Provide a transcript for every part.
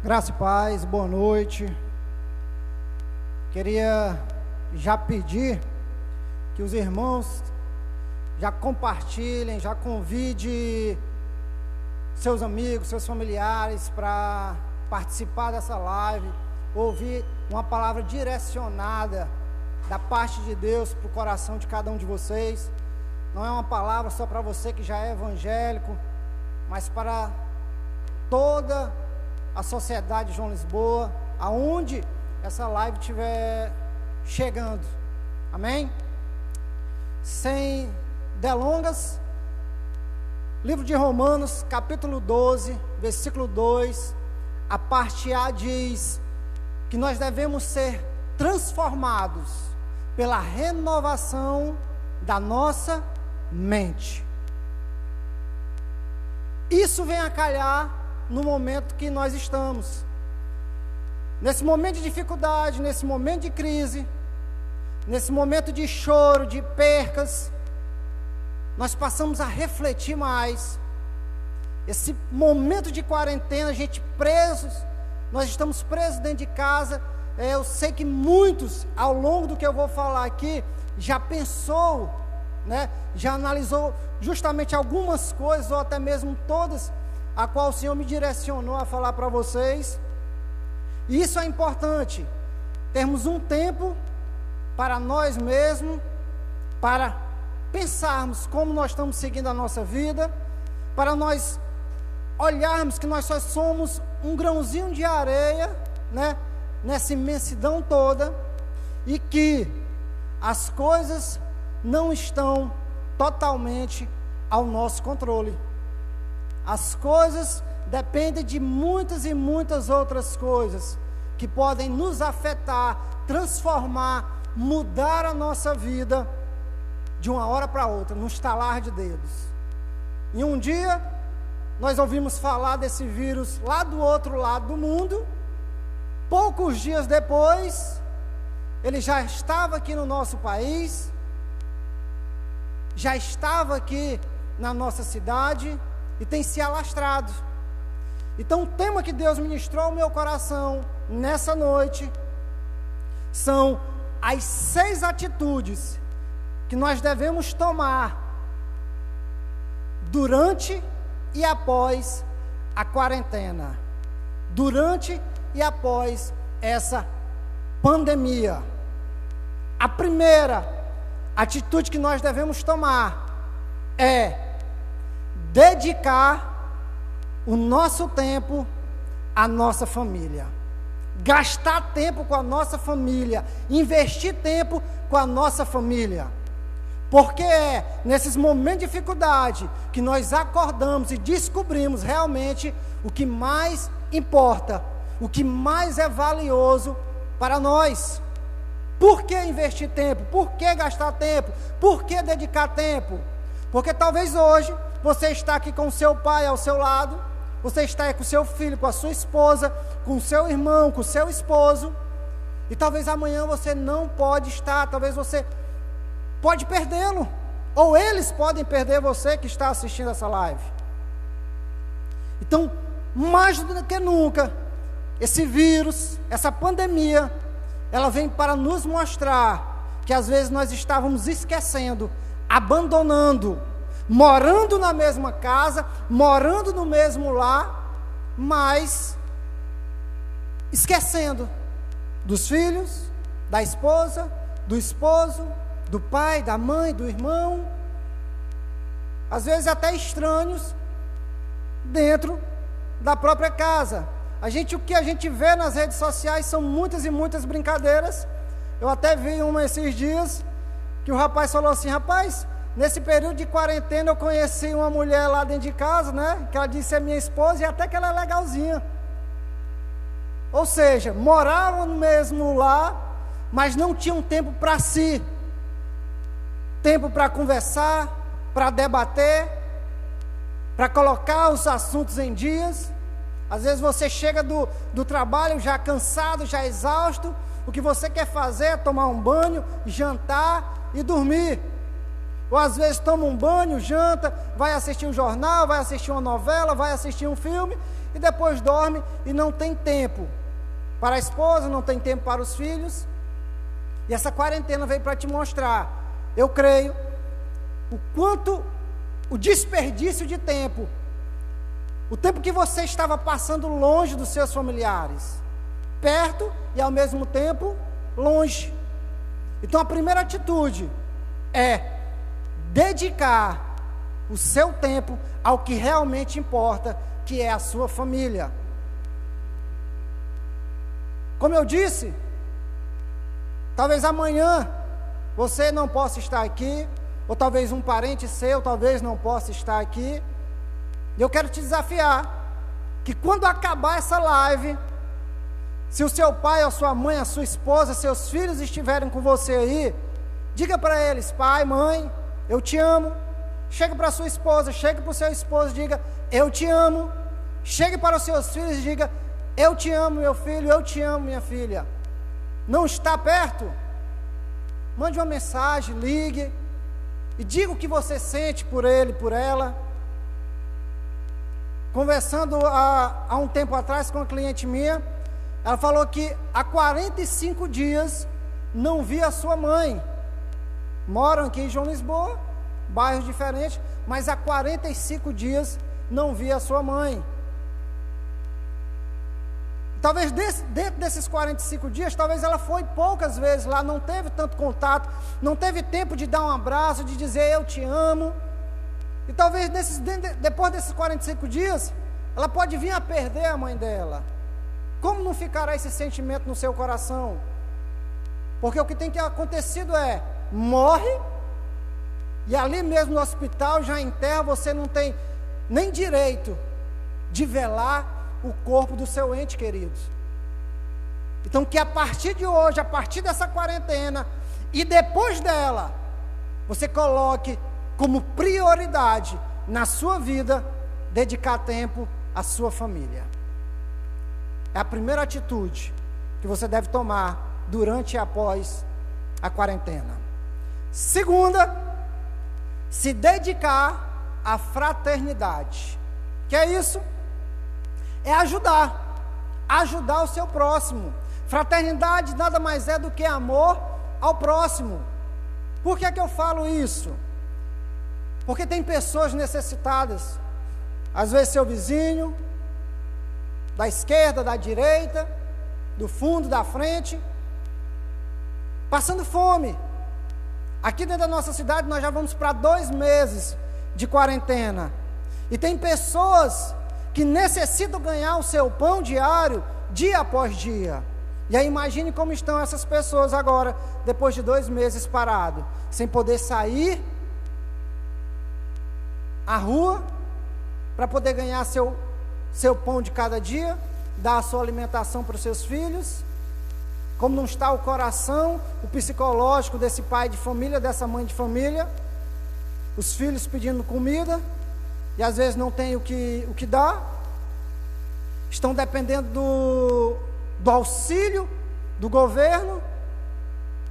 Graça e paz, boa noite. Queria já pedir que os irmãos já compartilhem, já convide seus amigos, seus familiares para participar dessa live, ouvir uma palavra direcionada da parte de Deus para o coração de cada um de vocês. Não é uma palavra só para você que já é evangélico, mas para toda a sociedade de João Lisboa, aonde essa live estiver chegando. Amém? Sem delongas, livro de Romanos, capítulo 12, versículo 2, a parte A diz que nós devemos ser transformados pela renovação da nossa mente. Isso vem a calhar no momento que nós estamos, nesse momento de dificuldade, nesse momento de crise, nesse momento de choro, de percas, nós passamos a refletir mais. Esse momento de quarentena, a gente presos, nós estamos presos dentro de casa. Eu sei que muitos, ao longo do que eu vou falar aqui, já pensou, já analisou justamente algumas coisas, ou até mesmo todas, a qual o Senhor me direcionou a falar para vocês. E isso é importante, termos um tempo para nós mesmos, para pensarmos como nós estamos seguindo a nossa vida, para nós olharmos que nós só somos um grãozinho de areia, nessa imensidão toda, e que as coisas não estão totalmente ao nosso controle. As coisas dependem de muitas e muitas outras coisas que podem nos afetar, transformar, mudar a nossa vida de uma hora para outra, num estalar de dedos. E um dia nós ouvimos falar desse vírus lá do outro lado do mundo. Poucos dias depois, ele já estava aqui no nosso país, já estava aqui na nossa cidade e tem se alastrado. Então, o tema que Deus ministrou ao meu coração nessa noite são as 6 atitudes que nós devemos tomar durante e após a quarentena, durante e após essa pandemia. A primeira atitude que nós devemos tomar é dedicar o nosso tempo à nossa família, gastar tempo com a nossa família, investir tempo com a nossa família, porque é nesses momentos de dificuldade que nós acordamos e descobrimos realmente o que mais importa, o que mais é valioso para nós. Por que investir tempo? Por que gastar tempo? Por que dedicar tempo? Porque talvez hoje você está aqui com o seu pai ao seu lado, você está aí com o seu filho, com a sua esposa, com o seu irmão, com o seu esposo, e talvez amanhã você não pode estar, talvez você pode perdê-lo, ou eles podem perder você que está assistindo essa live. Então, mais do que nunca, esse vírus, essa pandemia, ela vem para nos mostrar que às vezes nós estávamos esquecendo, abandonando, morando na mesma casa, morando no mesmo lar, mas esquecendo dos filhos, da esposa, do esposo, do pai, da mãe, do irmão, às vezes até estranhos dentro da própria casa. O que a gente vê nas redes sociais são muitas e muitas brincadeiras. Eu até vi uma esses dias, que o rapaz falou assim: rapaz, nesse período de quarentena eu conheci uma mulher lá dentro de casa, que ela disse é minha esposa e até que ela é legalzinha. Ou seja, moravam no mesmo lar, mas não tinham tempo para si, tempo para conversar, para debater, para colocar os assuntos em dias. Às vezes você chega do trabalho já cansado, já exausto, o que você quer fazer é tomar um banho, jantar e dormir. Ou às vezes toma um banho, janta, vai assistir um jornal, vai assistir uma novela, vai assistir um filme e depois dorme e não tem tempo para a esposa, não tem tempo para os filhos. E essa quarentena veio para te mostrar, eu creio, o quanto o desperdício de tempo, o tempo que você estava passando longe dos seus familiares, perto e ao mesmo tempo longe. Então a primeira atitude é dedicar o seu tempo ao que realmente importa, que é a sua família. Como eu disse, talvez amanhã você não possa estar aqui, ou talvez um parente seu talvez não possa estar aqui. Eu quero te desafiar, que quando acabar essa live, se o seu pai, a sua mãe, a sua esposa, seus filhos estiverem com você aí, diga para eles: pai, mãe, eu te amo. Chegue para a sua esposa, chegue para o seu esposo e diga: eu te amo. Chegue para os seus filhos e diga: eu te amo, meu filho, eu te amo, minha filha. Não está perto? Mande uma mensagem, ligue e diga o que você sente por ele, por ela. Conversando há um tempo atrás com uma cliente minha, ela falou que há 45 dias não via a sua mãe. Moram aqui em João Lisboa, bairros diferentes, mas há 45 dias não via a sua mãe. Talvez dentro desses 45 dias, talvez ela foi poucas vezes lá, não teve tanto contato, não teve tempo de dar um abraço, de dizer eu te amo. E talvez depois desses 45 dias, ela pode vir a perder a mãe dela. Como não ficará esse sentimento no seu coração? Porque o que tem acontecido é, morre, e ali mesmo no hospital, já enterra, você não tem nem direito de velar o corpo do seu ente querido. Então que a partir de hoje, a partir dessa quarentena, e depois dela, você coloque como prioridade na sua vida, dedicar tempo à sua família. É a primeira atitude que você deve tomar durante e após a quarentena. Segunda, se dedicar à fraternidade. Que é isso? É ajudar o seu próximo. Fraternidade nada mais é do que amor ao próximo. Por que é que eu falo isso? Porque tem pessoas necessitadas, às vezes seu vizinho, da esquerda, da direita, do fundo, da frente, passando fome. Aqui dentro da nossa cidade nós já vamos para 2 meses de quarentena, e tem pessoas que necessitam ganhar o seu pão diário, dia após dia. E aí imagine como estão essas pessoas agora, depois de 2 meses parado, sem poder sair à rua, para poder ganhar seu pão de cada dia, dar a sua alimentação para os seus filhos. Como não está o coração, o psicológico desse pai de família, dessa mãe de família, os filhos pedindo comida, e às vezes não tem o que dar, estão dependendo do auxílio do governo,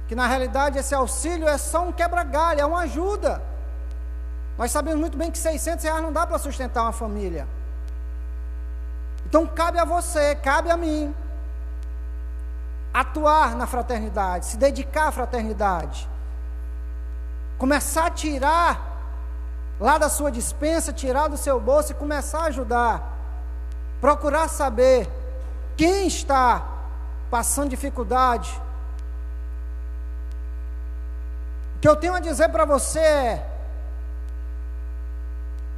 que na realidade esse auxílio é só um quebra-galho, é uma ajuda. Nós sabemos muito bem que R$600 não dá para sustentar uma família. Então cabe a você, cabe a mim, atuar na fraternidade, se dedicar à fraternidade, começar a tirar lá da sua despensa, tirar do seu bolso e começar a ajudar, procurar saber quem está passando dificuldade. O que eu tenho a dizer para você é: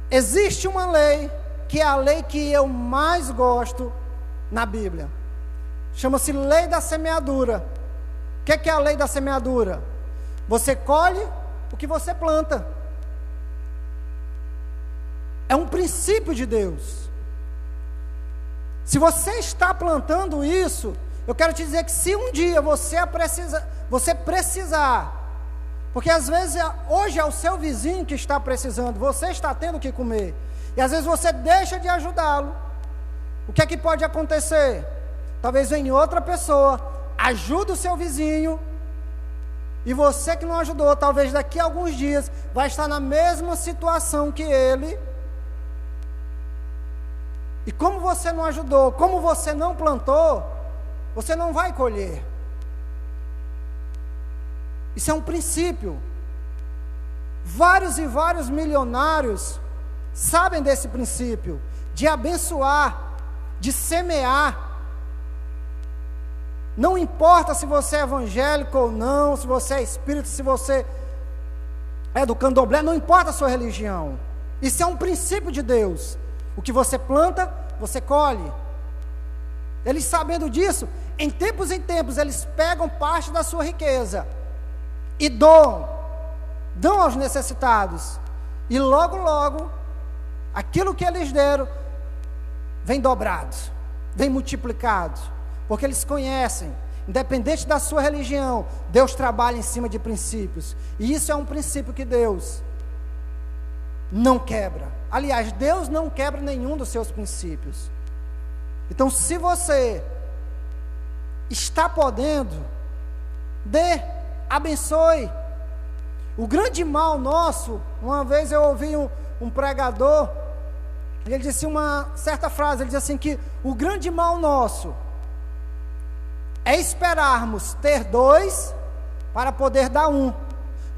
existe uma lei, que é a lei que eu mais gosto na Bíblia. Chama-se lei da semeadura. O que é a lei da semeadura? Você colhe o que você planta. É um princípio de Deus. Se você está plantando isso, eu quero te dizer que se um dia você precisar, porque às vezes hoje é o seu vizinho que está precisando, você está tendo o que comer, e às vezes você deixa de ajudá-lo, o que é que pode acontecer? Talvez venha outra pessoa, ajude o seu vizinho, E você que não ajudou, talvez daqui a alguns dias, vai estar na mesma situação que ele. E como você não ajudou, como você não plantou, você não vai colher. Isso é um princípio. Vários e vários milionários sabem desse princípio, de abençoar, de semear. Não importa se você é evangélico ou não, se você é espírita, se você é do candomblé, não importa a sua religião. Isso é um princípio de Deus. O que você planta, você colhe. Eles sabendo disso, em tempos, eles pegam parte da sua riqueza e dão aos necessitados. E logo, logo, aquilo que eles deram, vem dobrado, vem multiplicado. Porque eles conhecem, independente da sua religião, Deus trabalha em cima de princípios. E isso é um princípio que Deus não quebra. Aliás, Deus não quebra nenhum dos seus princípios. Então, se você está podendo, dê, abençoe. O grande mal nosso, uma vez eu ouvi um pregador, ele disse uma certa frase, ele disse assim que o grande mal nosso é esperarmos ter 2 para poder dar 1,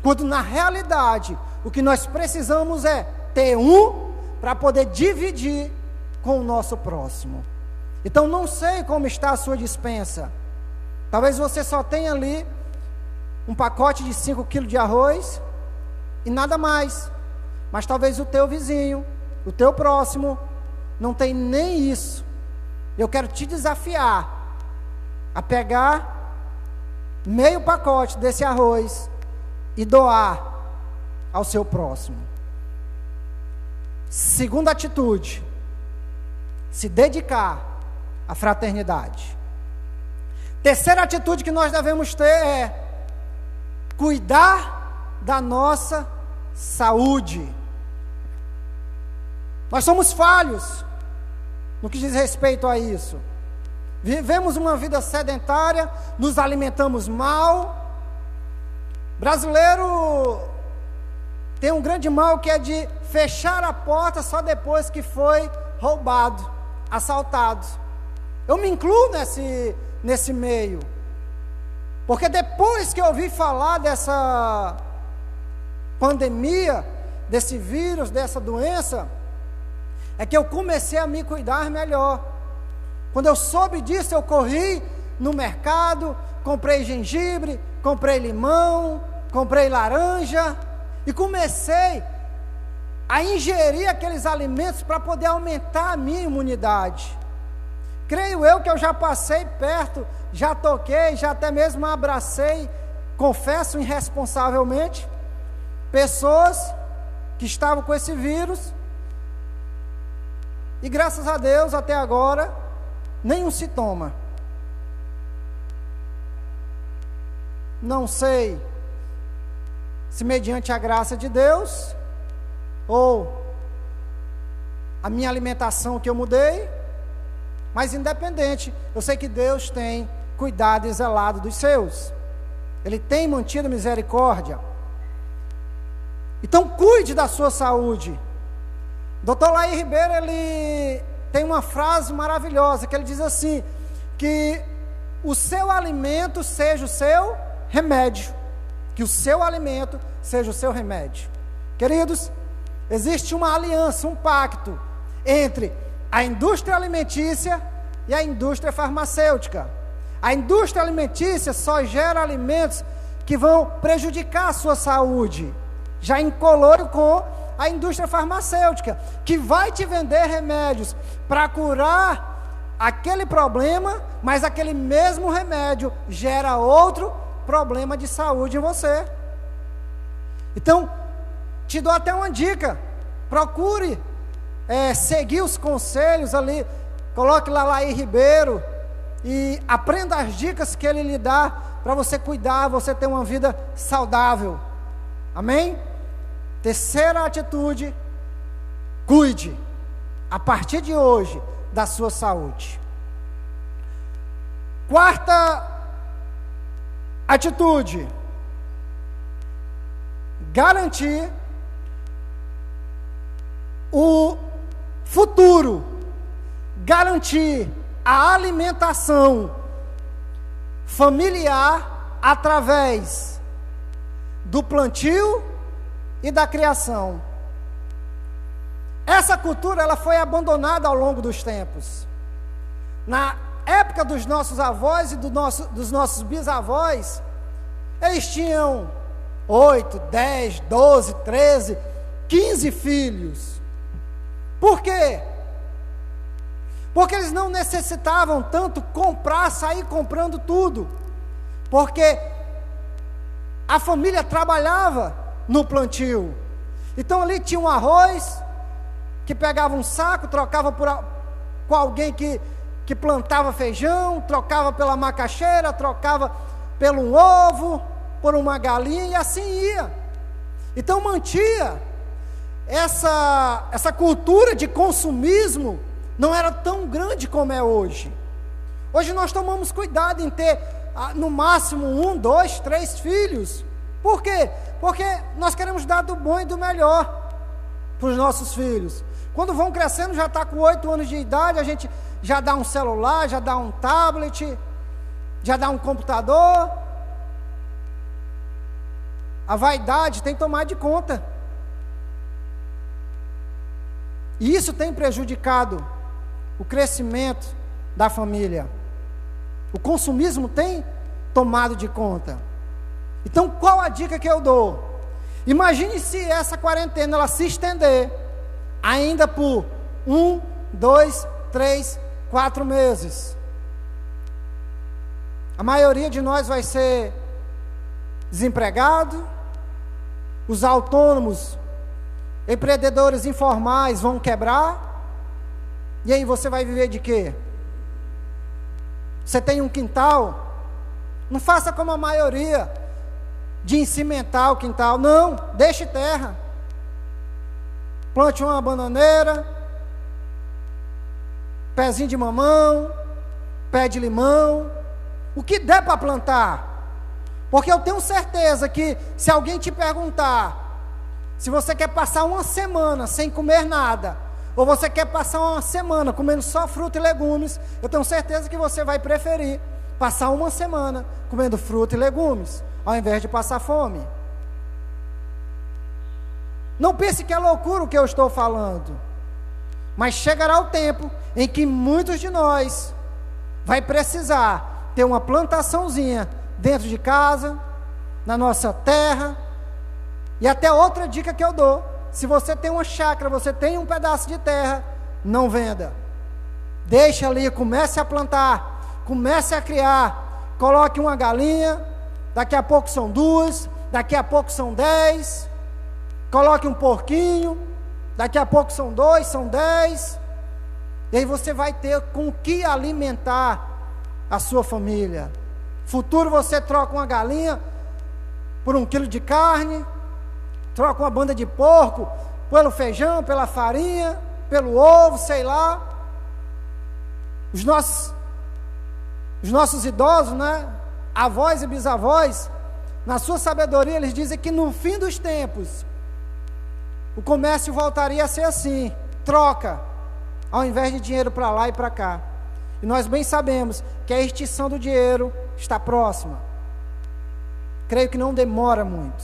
quando na realidade o que nós precisamos é ter 1 para poder dividir com o nosso próximo. Então não sei como está a sua despensa. Talvez você só tenha ali um pacote de 5 quilos de arroz e nada mais. Mas talvez o teu vizinho, o teu próximo, não tem nem isso. Eu quero te desafiar a pegar meio pacote desse arroz e doar ao seu próximo. Segunda atitude, se dedicar à fraternidade. Terceira atitude que nós devemos ter é cuidar da nossa saúde. Nós somos falhos no que diz respeito a isso. Vivemos uma vida sedentária, nos alimentamos mal. Brasileiro tem um grande mal que é de fechar a porta só depois que foi roubado, assaltado. Eu me incluo nesse meio, porque depois que eu ouvi falar dessa pandemia, desse vírus, dessa doença, é que eu comecei a me cuidar melhor. Quando eu soube disso, eu corri no mercado, comprei gengibre, comprei limão, comprei laranja e comecei a ingerir aqueles alimentos para poder aumentar a minha imunidade. Creio eu que eu já passei perto, já toquei, já até mesmo abracei, confesso irresponsavelmente, pessoas que estavam com esse vírus e graças a Deus até agora nenhum sintoma. Não sei se mediante a graça de Deus ou a minha alimentação que eu mudei, mas independente, eu sei que Deus tem cuidado e zelado dos seus. Ele tem mantido misericórdia. Então cuide da sua saúde. Dr. Laí Ribeiro, ele tem uma frase maravilhosa, que ele diz assim, que o seu alimento seja o seu remédio. Que o seu alimento seja o seu remédio. Queridos, existe uma aliança, um pacto entre a indústria alimentícia e a indústria farmacêutica. A indústria alimentícia só gera alimentos que vão prejudicar a sua saúde, já incolor com a indústria farmacêutica, que vai te vender remédios para curar aquele problema, mas aquele mesmo remédio gera outro problema de saúde em você. Então, te dou até uma dica, procure seguir os conselhos ali, coloque lá Laí Ribeiro e aprenda as dicas que ele lhe dá para você cuidar, você ter uma vida saudável. Amém? Terceira atitude, cuide a partir de hoje da sua saúde. Quarta atitude, garantir o futuro, garantir a alimentação familiar através do plantio e da criação. Essa cultura ela foi abandonada ao longo dos tempos. Na época dos nossos avós e dos nossos bisavós, eles tinham 8, 10, 12, 13, 15 filhos. Por quê? Porque eles não necessitavam tanto sair comprando tudo. Porque a família trabalhava no plantio. Então ali tinha um arroz, que pegava um saco, trocava com alguém que plantava feijão, trocava pela macaxeira, trocava pelo ovo, por uma galinha, e assim ia. Então mantia essa cultura de consumismo, não era tão grande como é hoje. Hoje nós tomamos cuidado em ter no máximo 1, 2, 3 filhos. Por quê? Porque nós queremos dar do bom e do melhor para os nossos filhos. Quando vão crescendo, já está com 8 anos de idade, a gente já dá um celular, já dá um tablet, já dá um computador. A vaidade tem que tomar de conta. E isso tem prejudicado o crescimento da família. O consumismo tem tomado de conta. Então, qual a dica que eu dou? Imagine se essa quarentena ela se estender ainda por 1, 2, 3, 4 meses. A maioria de nós vai ser desempregado, os autônomos, empreendedores informais vão quebrar, e aí você vai viver de quê? Você tem um quintal? Não faça como a maioria, de encimentar o quintal, não, deixe terra. Plante uma bananeira, pezinho de mamão, pé de limão, o que der para plantar. Porque eu tenho certeza que se alguém te perguntar se você quer passar uma semana sem comer nada, ou você quer passar uma semana comendo só fruta e legumes, eu tenho certeza que você vai preferir passar uma semana comendo fruta e legumes, ao invés de passar fome. Não pense que é loucura o que eu estou falando, mas chegará o tempo em que muitos de nós vai precisar ter uma plantaçãozinha dentro de casa, na nossa terra. E até outra dica que eu dou: se você tem uma chácara, você tem um pedaço de terra, não venda, deixa ali, comece a plantar, comece a criar, coloque uma galinha, daqui a pouco são 2, daqui a pouco são 10, coloque um porquinho, daqui a pouco são 2, são 10, e aí você vai ter com que alimentar a sua família. Futuro você troca uma galinha por 1 quilo de carne, troca uma banda de porco pelo feijão, pela farinha, pelo ovo, sei lá. Os nossos idosos, né, avós e bisavós, na sua sabedoria, eles dizem que no fim dos tempos, o comércio voltaria a ser assim, troca, ao invés de dinheiro para lá e para cá. E nós bem sabemos que a extinção do dinheiro está próxima. Creio que não demora muito.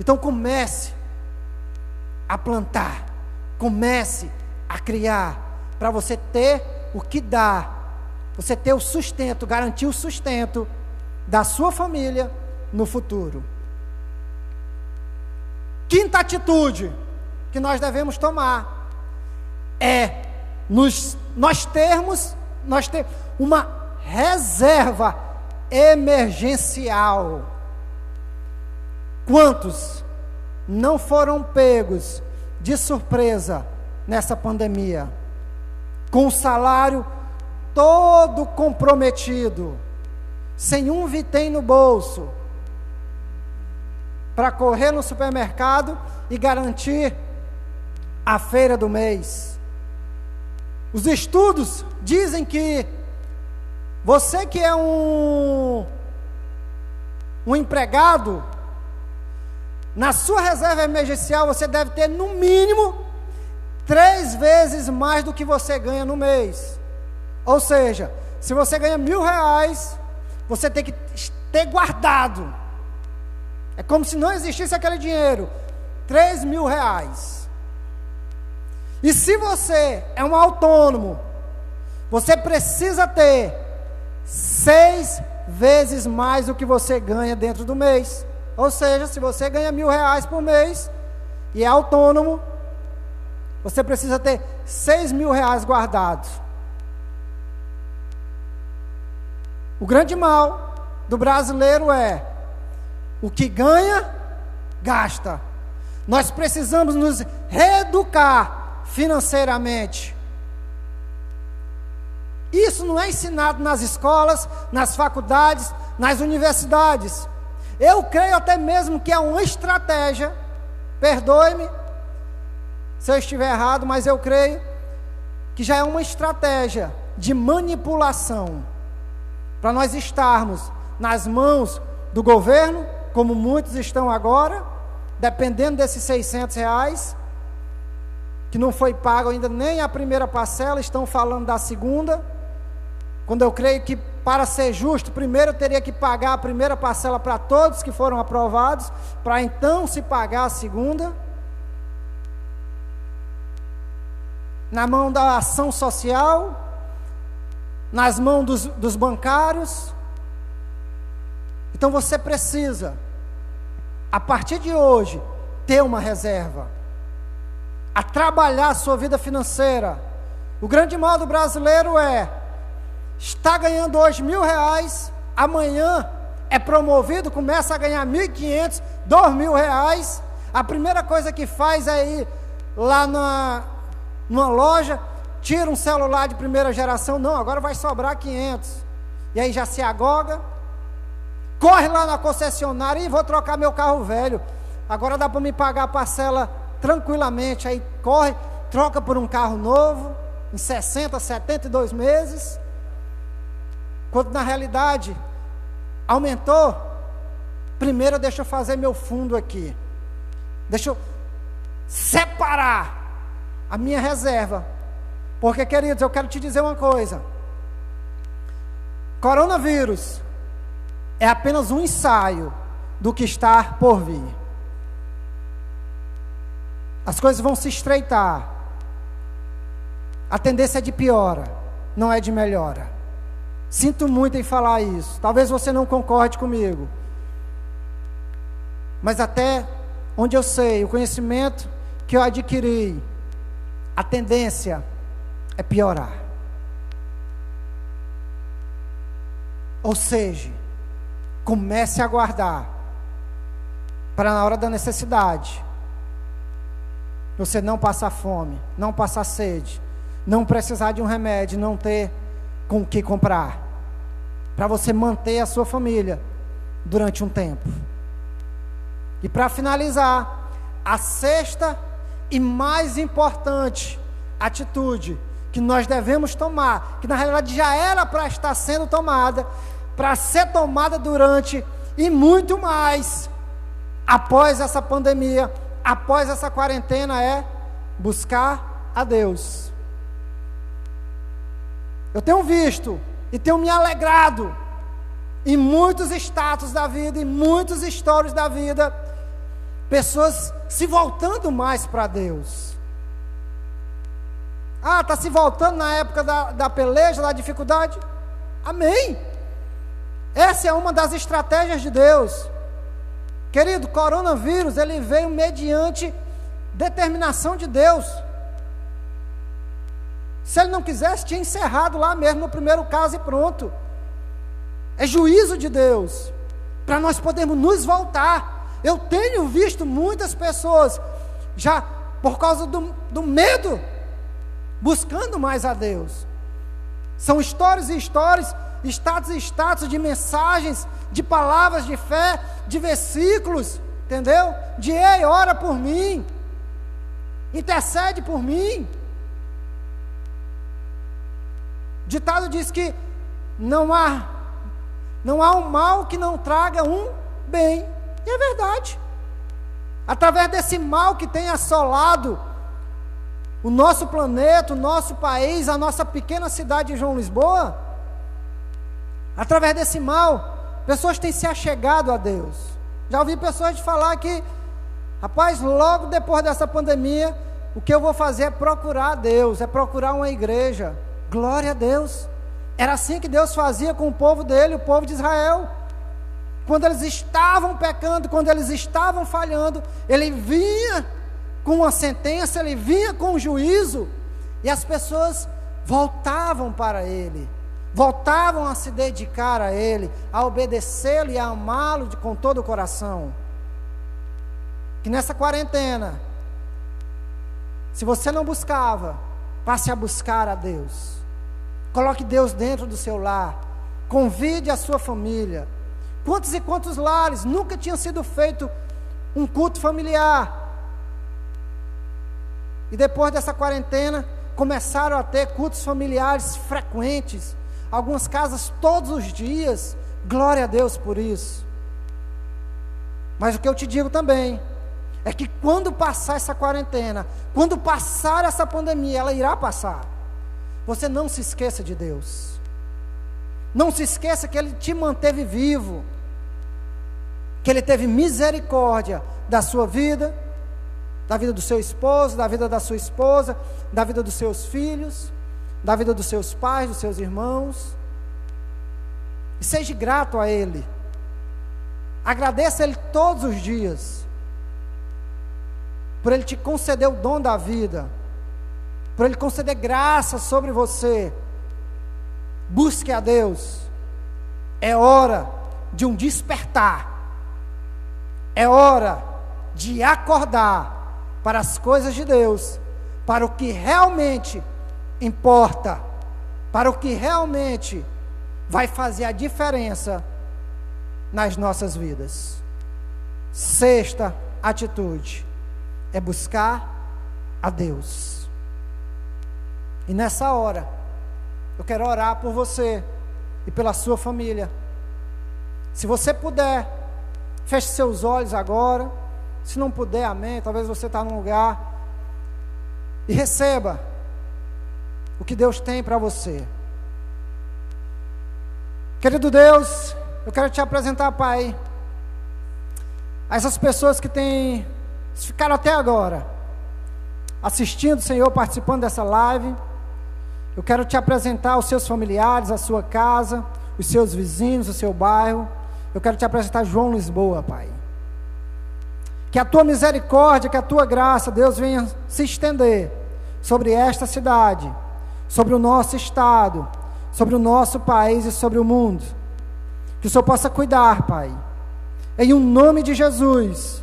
Então comece a plantar, comece a criar, para você ter o que dá, você ter o sustento, garantir o sustento da sua família no futuro. Quinta atitude que nós devemos tomar é nós termos uma reserva emergencial. Quantos não foram pegos de surpresa nessa pandemia, com o salário todo comprometido, sem um vintém no bolso, para correr no supermercado e garantir a feira do mês? Os estudos dizem que você que é um empregado, Na sua reserva emergencial, você deve ter no mínimo 3 vezes mais do que você ganha no mês. Ou seja, se você ganha R$1.000, você tem que ter guardado. É como se não existisse aquele dinheiro. R$3.000. E se você é um autônomo, você precisa ter 6 vezes mais do que você ganha dentro do mês. Ou seja, se você ganha R$1.000 por mês e é autônomo, você precisa ter R$6.000 guardados. O grande mal do brasileiro é o que ganha, gasta. Nós precisamos nos reeducar financeiramente. Isso não é ensinado nas escolas, nas faculdades, nas universidades. Eu creio até mesmo que é uma estratégia, perdoe-me se eu estiver errado, mas eu creio que já é uma estratégia de manipulação, para nós estarmos nas mãos do governo, como muitos estão agora, dependendo desses R$600, que não foi pago ainda nem a primeira parcela, estão falando da segunda, quando eu creio que, para ser justo, primeiro teria que pagar a primeira parcela para todos que foram aprovados, para então se pagar a segunda. Na mão da ação social, nas mãos dos bancários. Então você precisa, a partir de hoje, ter uma reserva, a trabalhar a sua vida financeira. O grande mal do brasileiro é: está ganhando hoje R$1.000, amanhã é promovido, começa a ganhar R$1.500, R$2.000, a primeira coisa que faz é ir lá numa loja, tira um celular de primeira geração, não, agora vai sobrar 500, e aí já se agoga, corre lá na concessionária, e vou trocar meu carro velho, agora dá para me pagar a parcela tranquilamente, aí corre, troca por um carro novo, em 60, 72 meses, quando na realidade aumentou. Primeiro deixa eu fazer meu fundo aqui, deixa eu separar a minha reserva, porque, queridos, eu quero te dizer uma coisa: coronavírus é apenas um ensaio do que está por vir. As coisas vão se estreitar, a tendência é de piora, não é de melhora. Sinto muito em falar isso, talvez você não concorde comigo, mas até onde eu sei, o conhecimento que eu adquiri, a tendência é piorar. Ou seja, comece a guardar, para na hora da necessidade, você não passar fome, não passar sede, não precisar de um remédio, não ter com o que comprar, para você manter a sua família durante um tempo. E para finalizar, a sexta e mais importante atitude que nós devemos tomar, que na realidade já era para estar sendo tomada, para ser tomada durante e muito mais após essa pandemia, após essa quarentena, é buscar a Deus. Eu tenho visto e tenho me alegrado em muitos status da vida, em muitos stories da vida, pessoas se voltando mais para Deus. Ah, está se voltando na época da peleja, da dificuldade? Amém. Essa é uma das estratégias de Deus. Querido, coronavírus, ele veio mediante determinação de Deus. Se ele não quisesse, tinha encerrado lá mesmo no primeiro caso e pronto. É juízo de Deus, para nós podermos nos voltar. Eu tenho visto muitas pessoas, já por causa do medo, buscando mais a Deus. São histórias e histórias, status e status de mensagens, de palavras de fé, de versículos, entendeu? De ei, ora por mim, intercede por mim. Ditado diz que não há um mal que não traga um bem, e é verdade. através desse mal que tem assolado o nosso planeta, o nosso país, a nossa pequena cidade de João Lisboa, através desse mal, pessoas têm se achegado a Deus. Já ouvi pessoas falar que, rapaz, logo depois dessa pandemia, o que eu vou fazer é procurar a Deus, é procurar uma igreja. Glória a Deus. Era assim que Deus fazia com o povo dele, o povo de Israel. Quando eles estavam pecando, quando eles estavam falhando, ele vinha com uma sentença, ele vinha com um juízo, e as pessoas voltavam para ele, voltavam a se dedicar a ele, a obedecê-lo e a amá-lo com todo o coração. Que nessa quarentena, se você não buscava, passe a buscar a Deus. Coloque Deus dentro do seu lar, convide a sua família. Quantos e quantos lares nunca tinha sido feito um culto familiar? E depois dessa quarentena, começaram a ter cultos familiares frequentes, algumas casas todos os dias. Glória a Deus por isso. Mas o que eu te digo também, é que quando passar essa quarentena, quando passar essa pandemia, ela irá passar, você não se esqueça de Deus. Não se esqueça que Ele te manteve vivo, que Ele teve misericórdia da sua vida, da vida do seu esposo, da vida da sua esposa, da vida dos seus filhos, da vida dos seus pais, dos seus irmãos. E seja grato a Ele. Agradeça a Ele todos os dias, por Ele te conceder o dom da vida, por Ele conceder graça sobre você. Busque a Deus. É hora de um despertar, é hora de acordar para as coisas de Deus, para o que realmente importa, para o que realmente vai fazer a diferença nas nossas vidas. Sexta atitude é buscar a Deus. E nessa hora, eu quero orar por você e pela sua família. Se você puder, feche seus olhos agora. Se não puder, amém. Talvez você está num lugar e receba o que Deus tem para você. Querido Deus, eu quero te apresentar, Pai, a essas pessoas que ficaram até agora assistindo, Senhor, participando dessa live. Eu quero te apresentar os seus familiares, a sua casa, os seus vizinhos, o seu bairro. Eu quero te apresentar João Lisboa, Pai. Que a tua misericórdia, que a tua graça, Deus, venha se estender sobre esta cidade, sobre o nosso estado, sobre o nosso país e sobre o mundo. Que o Senhor possa cuidar, Pai, em um nome de Jesus,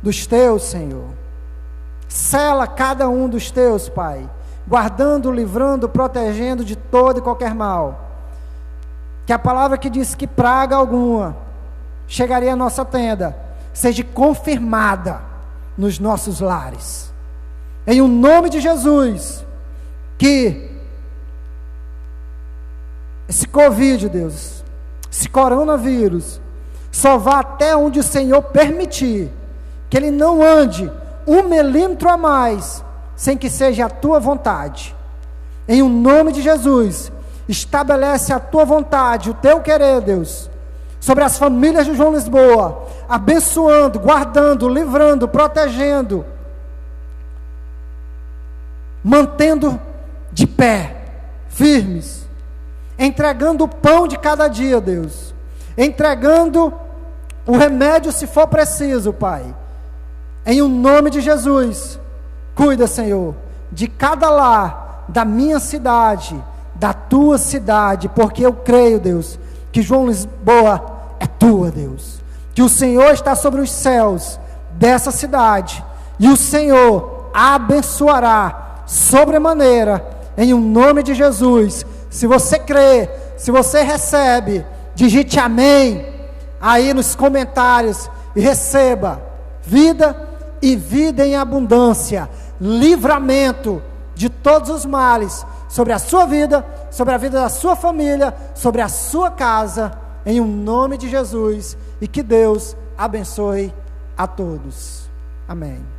dos teus, Senhor. Sela cada um dos teus, Pai, guardando, livrando, protegendo de todo e qualquer mal. Que a palavra que diz que praga alguma chegaria à nossa tenda, seja confirmada nos nossos lares. Em um nome de Jesus, que esse Covid, Deus, esse coronavírus, só vá até onde o Senhor permitir, que ele não ande 1 milímetro a mais, sem que seja a tua vontade. Em um nome de Jesus, estabelece a tua vontade, o teu querer, Deus, sobre as famílias de João Lisboa, abençoando, guardando, livrando, protegendo, mantendo de pé, firmes, entregando o pão de cada dia, Deus, entregando o remédio se for preciso, Pai. Em um nome de Jesus, cuida, Senhor, de cada lar, da minha cidade, da tua cidade, porque eu creio, Deus, que João Lisboa é tua, Deus, que o Senhor está sobre os céus dessa cidade, e o Senhor a abençoará sobremaneira, em um nome de Jesus. Se você crê, se você recebe, digite amém aí nos comentários, e receba vida e vida em abundância, livramento de todos os males, sobre a sua vida, sobre a vida da sua família, sobre a sua casa, em um nome de Jesus, e que Deus abençoe a todos. Amém.